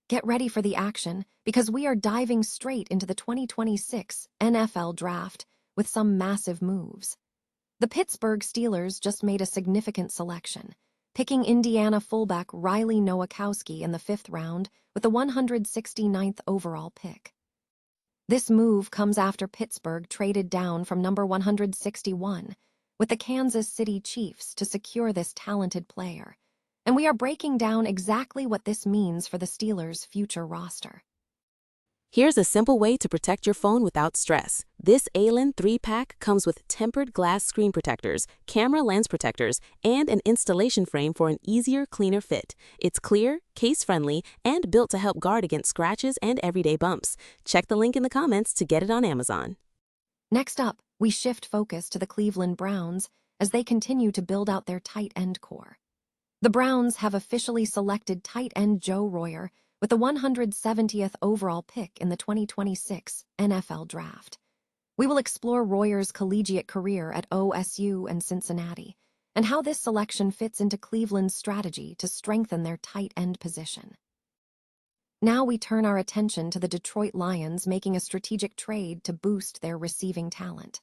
Get ready for the action because we are diving straight into the 2026 NFL Draft with some massive moves. The Pittsburgh Steelers just made a significant selection, picking Indiana fullback Riley Nowakowski in the 5th round with the 169th overall pick. This move comes after Pittsburgh traded down from number 161 with the Kansas City Chiefs to secure this talented player, and we are breaking down exactly what this means for the Steelers' future roster. Here's a simple way to protect your phone without stress. This ALAN 3-pack comes with tempered glass screen protectors, camera lens protectors, and an installation frame for an easier, cleaner fit. It's clear, case-friendly, and built to help guard against scratches and everyday bumps. Check the link in the comments to get it on Amazon. Next up, we shift focus to the Cleveland Browns as they continue to build out their tight end core. The Browns have officially selected tight end Joe Royer with the 170th overall pick in the 2026 NFL Draft. We will explore Royer's collegiate career at OSU and Cincinnati, and how this selection fits into Cleveland's strategy to strengthen their tight end position. Now we turn our attention to the Detroit Lions making a strategic trade to boost their receiving talent.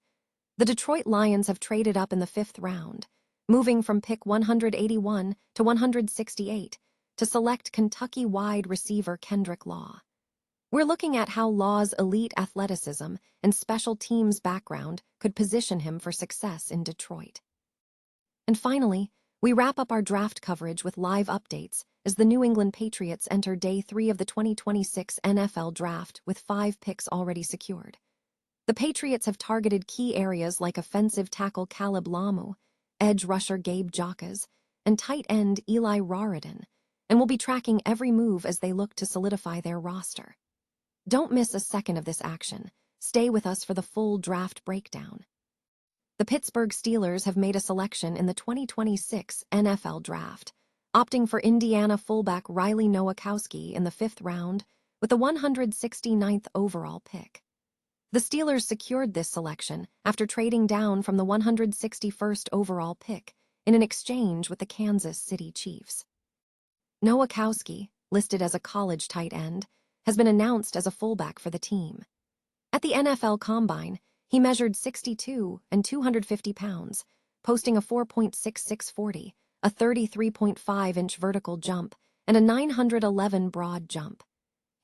The Detroit Lions have traded up in the 5th round, moving from pick 181 to 168 to select Kentucky wide receiver Kendrick Law. We're looking at how Law's elite athleticism and special teams background could position him for success in Detroit. And finally, we wrap up our draft coverage with live updates as the New England Patriots enter Day 3 of the 2026 NFL Draft with 5 picks already secured. The Patriots have targeted key areas like offensive tackle Caleb Lamu, edge rusher Gabe Jacques, and tight end Eli Raridan, and will be tracking every move as they look to solidify their roster. Don't miss a second of this action. Stay with us for the full draft breakdown. The Pittsburgh Steelers have made a selection in the 2026 NFL Draft, opting for Indiana fullback Riley Nowakowski in the 5th round with the 169th overall pick. The Steelers secured this selection after trading down from the 161st overall pick in an exchange with the Kansas City Chiefs. Nowakowski, listed as a college tight end, has been announced as a fullback for the team. At the NFL Combine, he measured 6'2" and 250 pounds, posting a 4.66 40, a 33.5-inch vertical jump, and a 911 broad jump.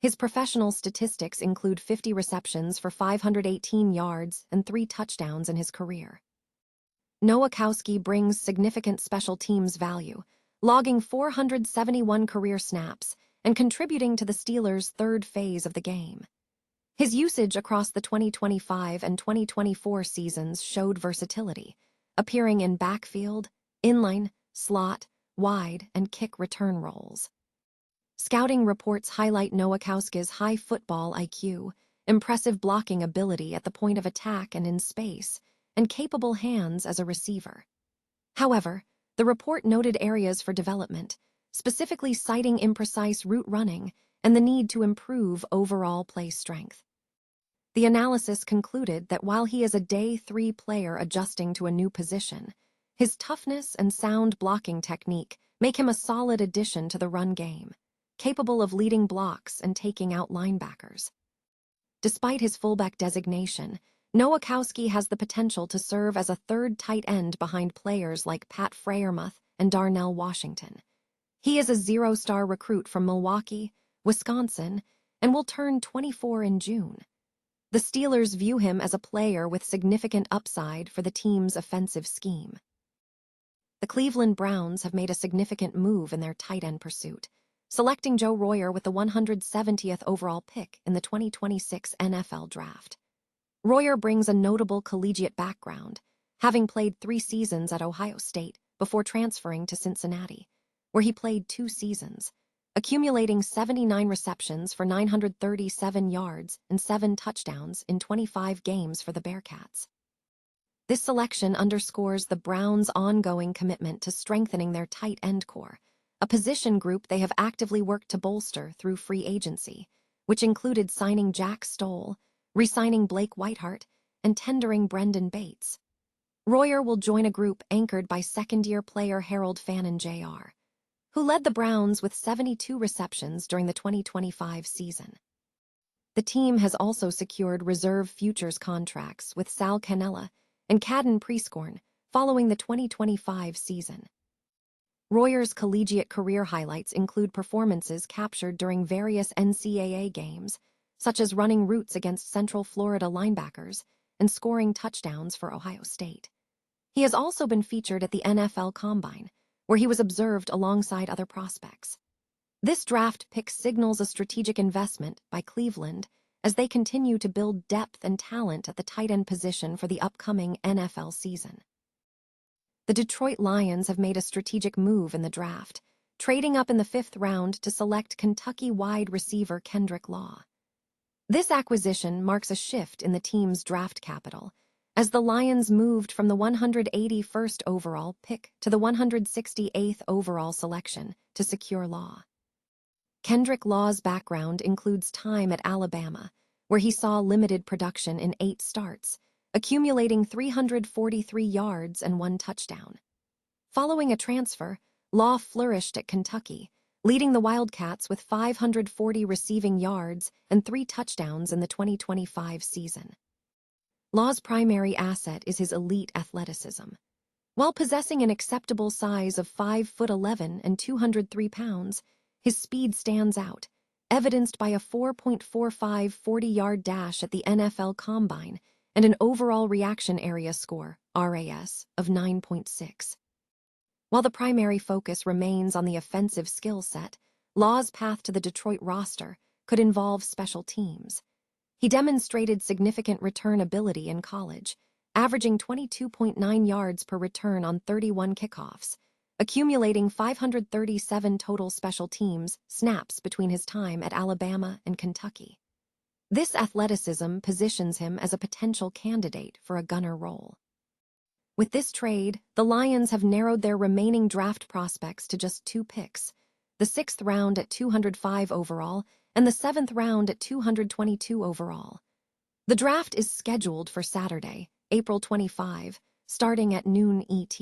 His professional statistics include 50 receptions for 518 yards and 3 touchdowns in his career. Nowakowski brings significant special teams value, logging 471 career snaps and contributing to the Steelers' 3rd phase of the game. His usage across the 2025 and 2024 seasons showed versatility, appearing in backfield, inline, slot, wide, and kick return roles. Scouting reports highlight Nowakowski's high football IQ, impressive blocking ability at the point of attack and in space, and capable hands as a receiver. However, the report noted areas for development, specifically citing imprecise route running and the need to improve overall play strength. The analysis concluded that while he is a Day 3 player adjusting to a new position, his toughness and sound blocking technique make him a solid addition to the run game, capable of leading blocks and taking out linebackers. Despite his fullback designation, Nowakowski has the potential to serve as a 3rd tight end behind players like Pat Freiermuth and Darnell Washington. He is a 0-star recruit from Milwaukee, Wisconsin, and will turn 24 in June. The Steelers view him as a player with significant upside for the team's offensive scheme. The Cleveland Browns have made a significant move in their tight end pursuit, selecting Joe Royer with the 170th overall pick in the 2026 NFL Draft. Royer brings a notable collegiate background, having played 3 seasons at Ohio State before transferring to Cincinnati, where he played 2 seasons, accumulating 79 receptions for 937 yards and 7 touchdowns in 25 games for the Bearcats. This selection underscores the Browns' ongoing commitment to strengthening their tight end core, a position group they have actively worked to bolster through free agency, which included signing Jack Stoll, re-signing Blake Whiteheart, and tendering Brendan Bates. Royer will join a group anchored by second-year player Harold Fannin Jr., who led the Browns with 72 receptions during the 2025 season. The team has also secured reserve futures contracts with Sal Cannella and Caden Prescorn following the 2025 season. Royer's collegiate career highlights include performances captured during various NCAA games, such as running routes against Central Florida linebackers and scoring touchdowns for Ohio State. He has also been featured at the NFL Combine, where he was observed alongside other prospects. This draft pick signals a strategic investment by Cleveland as they continue to build depth and talent at the tight end position for the upcoming NFL season. The Detroit Lions have made a strategic move in the draft, trading up in the 5th round to select Kentucky wide receiver Kendrick Law. This acquisition marks a shift in the team's draft capital, as the Lions moved from the 181st overall pick to the 168th overall selection to secure Law. Kendrick Law's background includes time at Alabama, where he saw limited production in 8 starts, accumulating 343 yards and 1 touchdown. Following a transfer, Law flourished at Kentucky, leading the Wildcats with 540 receiving yards and 3 touchdowns in the 2025 season. Law's primary asset is his elite athleticism. While possessing an acceptable size of 5'11" and 203 pounds, his speed stands out, evidenced by a 4.45 40-yard dash at the NFL Combine and an overall reaction area score, RAS, of 9.6. While the primary focus remains on the offensive skill set, Law's path to the Detroit roster could involve special teams. He demonstrated significant return ability in college, averaging 22.9 yards per return on 31 kickoffs, accumulating 537 total special teams snaps between his time at Alabama and Kentucky. This athleticism positions him as a potential candidate for a gunner role. With this trade, the Lions have narrowed their remaining draft prospects to just 2 picks, the 6th round at 205 overall and the 7th round at 222 overall. The draft is scheduled for Saturday, April 25, starting at noon ET.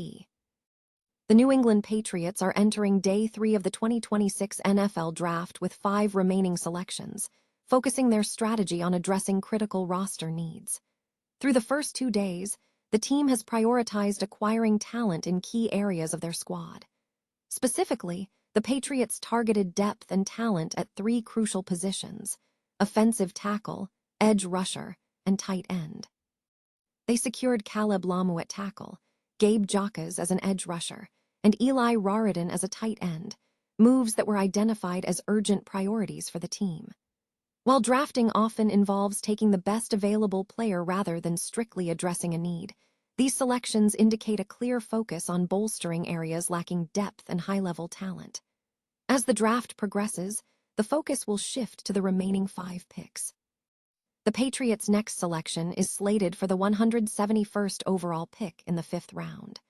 The New England Patriots are entering Day 3 of the 2026 NFL Draft with 5 remaining selections, focusing their strategy on addressing critical roster needs. Through the first 2 days, the team has prioritized acquiring talent in key areas of their squad. Specifically, the Patriots targeted depth and talent at 3 crucial positions: offensive tackle, edge rusher, and tight end. They secured Caleb Lamu at tackle, Gabe Jacques as an edge rusher, and Eli Raridan as a tight end, moves that were identified as urgent priorities for the team. While drafting often involves taking the best available player rather than strictly addressing a need, these selections indicate a clear focus on bolstering areas lacking depth and high-level talent. As the draft progresses, the focus will shift to the remaining 5 picks. The Patriots' next selection is slated for the 171st overall pick in the 5th round.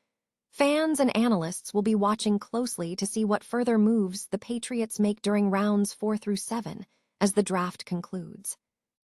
Fans and analysts will be watching closely to see what further moves the Patriots make during rounds 4 through 7 as the draft concludes.